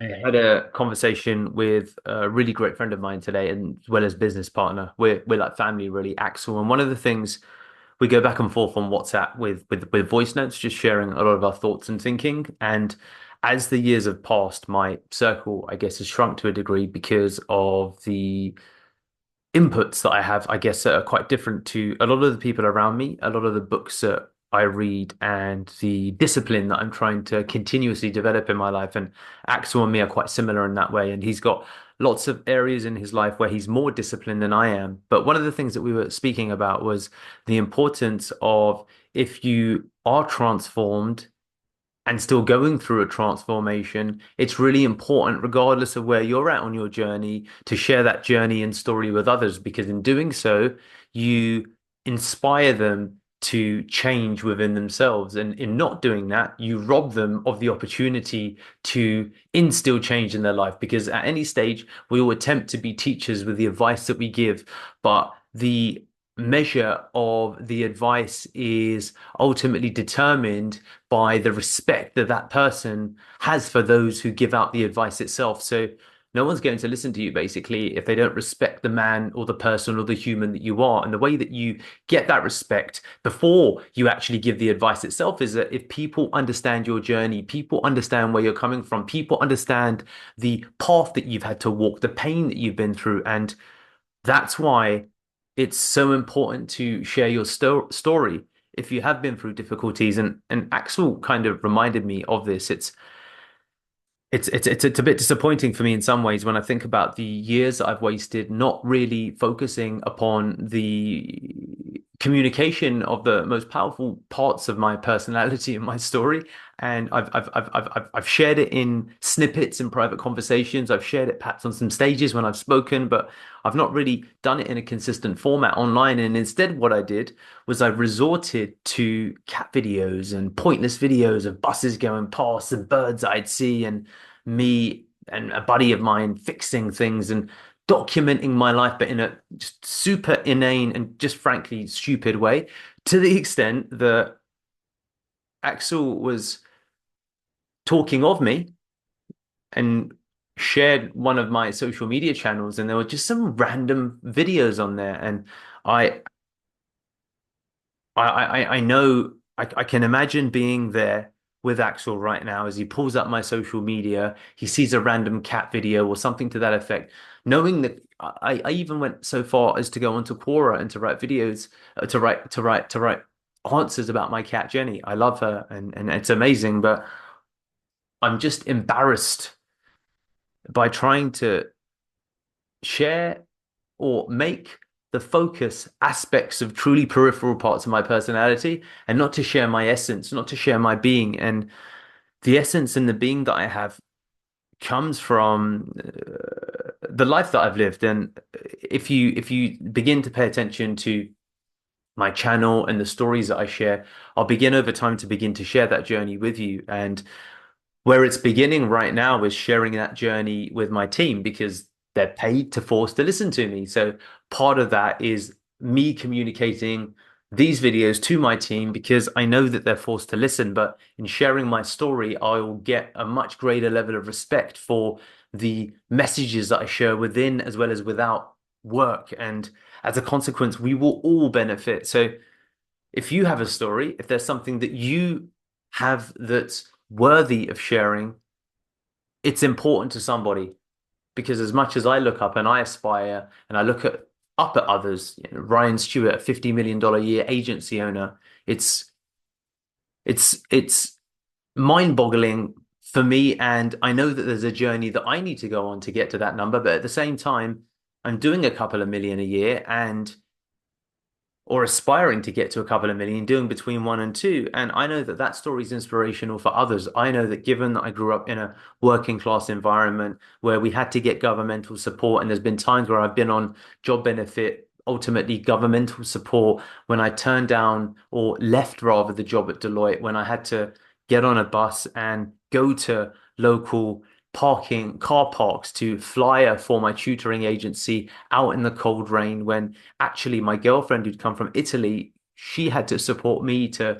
I had a conversation with a really great friend of mine today, and as well as business partner. We're like family, really, Axel. And one of the things we go back and forth on WhatsApp with voice notes, just sharing a lot of our thoughts and thinking. And as the years have passed, my circle, I guess, has shrunk to a degree because of the inputs that I have, I guess, that are quite different to a lot of the people around me, a lot of the books that I read, and the discipline that I'm trying to continuously develop in my life. And Axel and me are quite similar in that way. And he's got lots of areas in his life where he's more disciplined than I am. But one of the things that we were speaking about was the importance of if you are transformed and still going through a transformation, it's really important, regardless of where you're at on your journey, to share that journey and story with others, because in doing so, you inspire them to change within themselves. And in not doing that, you rob them of the opportunity to instill change in their life. Because at any stage, we all attempt to be teachers with the advice that we give, but the measure of the advice is ultimately determined by the respect that that person has for those who give out the advice itself. So no one's going to listen to you basically if they don't respect the man or the person or the human that you are. And the way that you get that respect before you actually give the advice itself is that if people understand your journey, people understand where you're coming from, people understand the path that you've had to walk, the pain that you've been through. And that's why it's so important to share your story if you have been through difficulties. And Axel kind of reminded me of this. It's a bit disappointing for me in some ways when I think about the years that I've wasted not really focusing upon the communication of the most powerful parts of my personality and my story. And I've shared it in snippets in private conversations. I've shared it perhaps on some stages when I've spoken, but I've not really done it in a consistent format online. And instead, what I did was I resorted to cat videos and pointless videos of buses going past and birds I'd see and me and a buddy of mine fixing things and documenting my life, but in a just super inane and just frankly stupid way, to the extent that Axel was talking of me and shared one of my social media channels, and there were just some random videos on there, and I I know I can imagine being there with Axel right now as he pulls up my social media, he sees a random cat video or something to that effect, knowing that I even went so far as to go onto Quora and to write videos, to write answers about my cat Jenny. I love her and it's amazing, but I'm just embarrassed by trying to share or make the focus aspects of truly peripheral parts of my personality and not to share my essence, not to share my being. And the essence and the being that I have comes from the life that I've lived. And if you begin to pay attention to my channel and the stories that I share, I'll begin over time to begin to share that journey with you. And where it's beginning right now is sharing that journey with my team because they're paid to force to listen to me. So part of that is me communicating these videos to my team because I know that they're forced to listen. But in sharing my story, I will get a much greater level of respect for the messages that I share within as well as without work. And as a consequence, we will all benefit. So if you have a story, if there's something that you have that's worthy of sharing, it's important to somebody because as much as I look up and I aspire and I look at up at others, Ryan Stewart, a $50 million a year agency owner, it's it's mind-boggling for me. And I know that there's a journey that I need to go on to get to that number, but at the same time, I'm doing a couple of million a year and or aspiring to get to a couple of million, doing between one and two. And I know that that story is inspirational for others. I know that given that I grew up in a working class environment where we had to get governmental support, and there's been times where I've been on job benefit, ultimately governmental support, when I turned down or left rather the job at Deloitte, when I had to get on a bus and go to local car parks to flyer for my tutoring agency out in the cold rain when actually my girlfriend who'd come from Italy, she had to support me to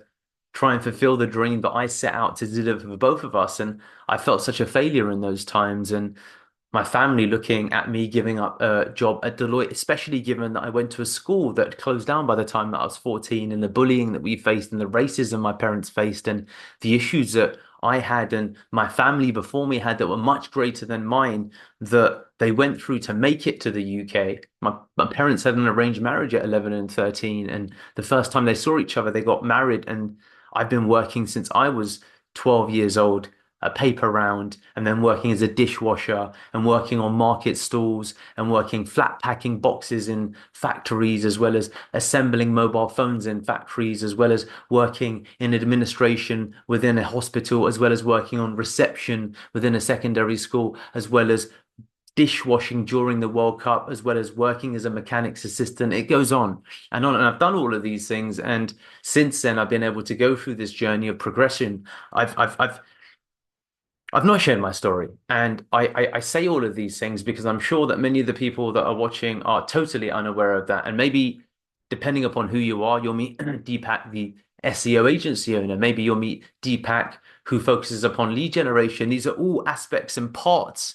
try and fulfill the dream that I set out to deliver for both of us. And I felt such a failure in those times. And my family looking at me giving up a job at Deloitte, especially given that I went to a school that closed down by the time that I was 14, and the bullying that we faced and the racism my parents faced and the issues that I had and my family before me had that were much greater than mine that they went through to make it to the UK. My parents had an arranged marriage at 11 and 13, and the first time they saw each other, they got married. And I've been working since I was 12 years old, a paper round, and then working as a dishwasher and working on market stalls and working flat packing boxes in factories, as well as assembling mobile phones in factories, as well as working in administration within a hospital, as well as working on reception within a secondary school, as well as dishwashing during the World Cup, as well as working as a mechanic's assistant. It goes on and on. And I've done all of these things. And since then, I've been able to go through this journey of progression. I've not shared my story, and I say all of these things because I'm sure that many of the people that are watching are totally unaware of that. And maybe depending upon who you are, you'll meet Deepak, the SEO agency owner. Maybe you'll meet Deepak, who focuses upon lead generation. These are all aspects and parts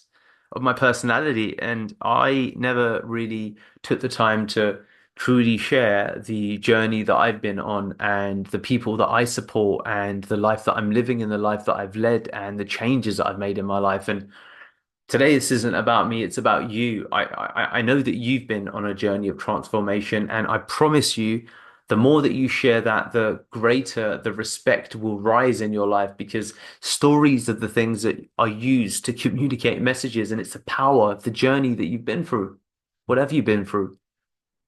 of my personality, and I never really took the time to truly share the journey that I've been on and the people that I support and the life that I'm living and the life that I've led and the changes that I've made in my life. And today, this isn't about me, it's about you. I know that you've been on a journey of transformation, and I promise you, the more that you share that, the greater the respect will rise in your life because stories are the things that are used to communicate messages, and it's the power of the journey that you've been through. Whatever you've been through,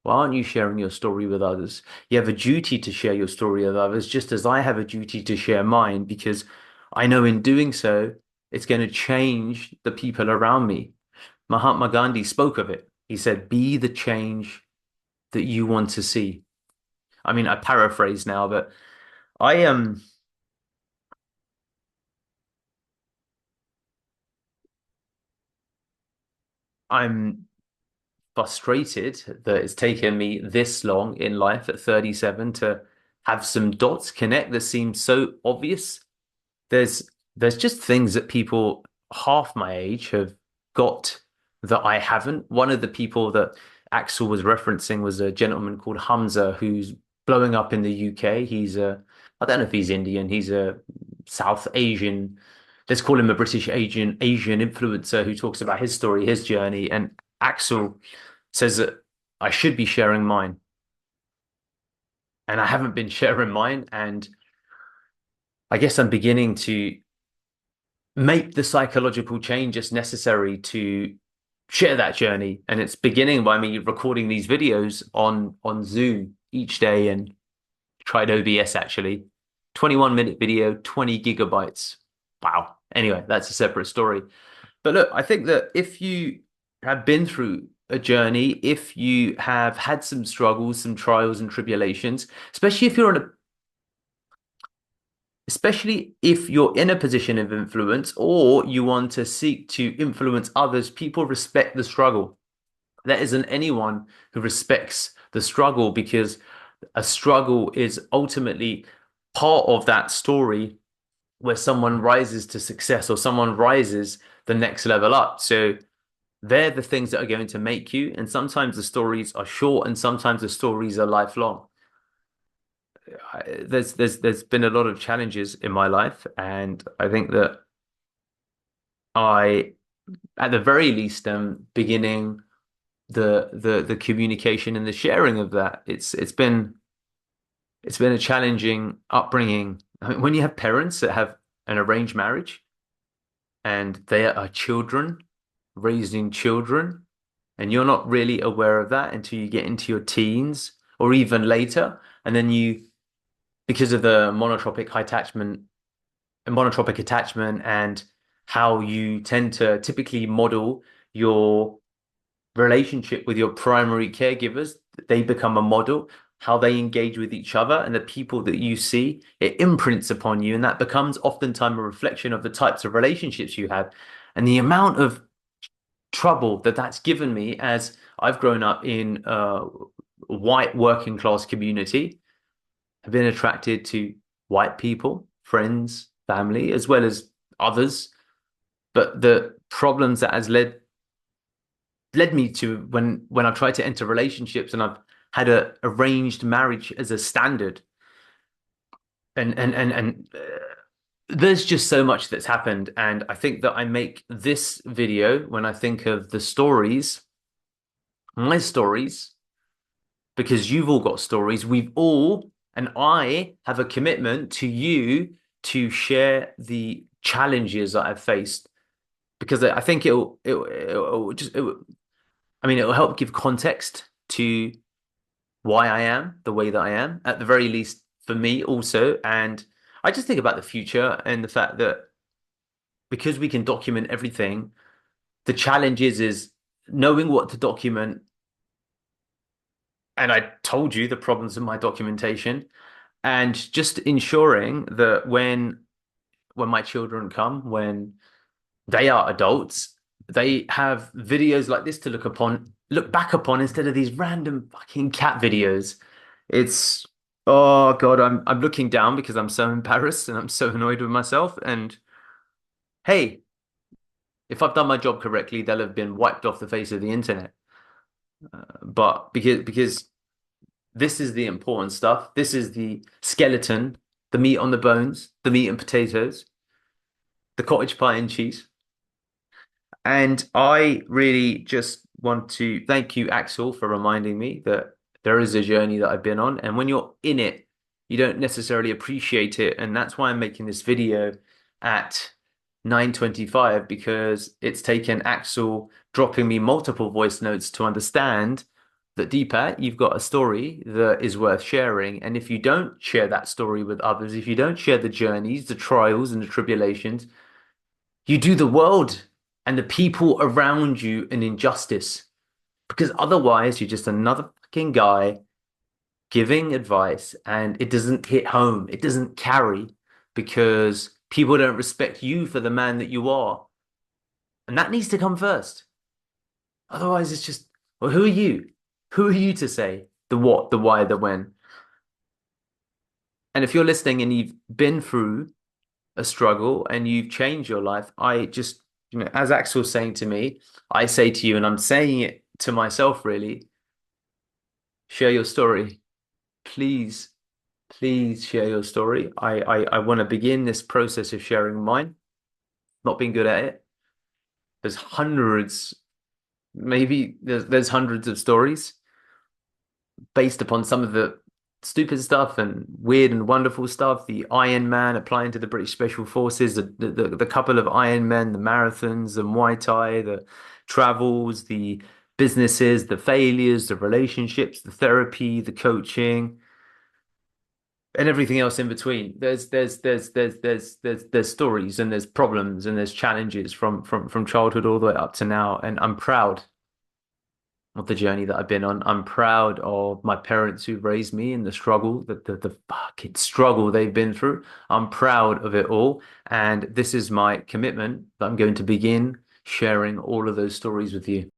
why aren't you sharing your story with others? You have a duty to share your story with others, just as I have a duty to share mine, because I know in doing so, it's going to change the people around me. Mahatma Gandhi spoke of it. He said, "Be the change that you want to see." I mean, I paraphrase now, but I am I'm frustrated that it's taken me this long in life at 37 to have some dots connect that seem so obvious. There's just things that people half my age have got that I haven't. One of the people that Axel was referencing was a gentleman called Hamza who's blowing up in the UK. I don't know if he's Indian, he's a South Asian, let's call him a British Asian influencer who talks about his story, his journey. And Axel says that I should be sharing mine. And I haven't been sharing mine. And I guess I'm beginning to make the psychological changes necessary to share that journey. And it's beginning by me recording these videos on Zoom each day and tried OBS actually. 21-minute video, 20 gigabytes. Wow. Anyway, that's a separate story. But look, I think that if you have been through a journey, if you have had some struggles, some trials and tribulations, especially if you're in a position of influence or you want to seek to influence others, people respect the struggle. There isn't anyone who respects the struggle because a struggle is ultimately part of that story where someone rises to success or someone rises the next level up. So they're the things that are going to make you. And sometimes the stories are short and sometimes the stories are lifelong. There's been a lot of challenges in my life, and I think that I, at the very least, am beginning the communication and the sharing of that. It's been a challenging upbringing. I mean, when you have parents that have an arranged marriage and they are children raising children, and you're not really aware of that until you get into your teens or even later, and then because of the monotropic attachment and how you tend to typically model your relationship with your primary caregivers, they become a model, how they engage with each other and the people that you see, it imprints upon you. And that becomes oftentimes a reflection of the types of relationships you have. And the amount of trouble that that's given me as I've grown up in a white working class community, have been attracted to white people, friends, family, as well as others. But the problems that has led me to when I've tried to enter relationships and I've had a arranged marriage as a standard, and there's just so much that's happened. And I think that I make this video when I think of the stories, my stories, because you've all got stories. We've all, and I have a commitment to you to share the challenges that I've faced because I think I mean, it'll help give context to why I am the way that I am, at the very least for me also. And I just think about the future and the fact that because we can document everything, the challenge is knowing what to document. And I told you the problems in my documentation and just ensuring that when my children come, when they are adults, they have videos like this to look back upon instead of these random fucking cat videos. It's oh God, I'm looking down because I'm so embarrassed and I'm so annoyed with myself. And hey, if I've done my job correctly, they'll have been wiped off the face of the internet. But because this is the important stuff, this is the skeleton, the meat on the bones, the meat and potatoes, the cottage pie and cheese. And I really just want to thank you, Axel, for reminding me that there is a journey that I've been on. And when you're in it, you don't necessarily appreciate it. And that's why I'm making this video at 9:25 because it's taken Axel dropping me multiple voice notes to understand that Deepak, you've got a story that is worth sharing. And if you don't share that story with others, if you don't share the journeys, the trials, and the tribulations, you do the world and the people around you an injustice because otherwise you're just another fucking guy giving advice and it doesn't hit home. It doesn't carry because people don't respect you for the man that you are. And that needs to come first. Otherwise, it's just, well, who are you? Who are you to say the what, the why, the when? And if you're listening and you've been through a struggle and you've changed your life, I just, as Axel's saying to me, I say to you, and I'm saying it to myself really, share your story. Please, please share your story. I want to begin this process of sharing mine, not being good at it. There's hundreds, maybe there's hundreds of stories based upon some of the stupid stuff and weird and wonderful stuff. The Iron Man applying to the British Special Forces, the couple of Iron Men, the marathons, the Muay Thai, the travels, the businesses, the failures, the relationships, the therapy, the coaching, and everything else in between. There's stories and there's problems and there's challenges from childhood all the way up to now. And I'm proud of the journey that I've been on. I'm proud of my parents who raised me and the struggle, the fucking struggle they've been through. I'm proud of it all. And this is my commitment that I'm going to begin sharing all of those stories with you.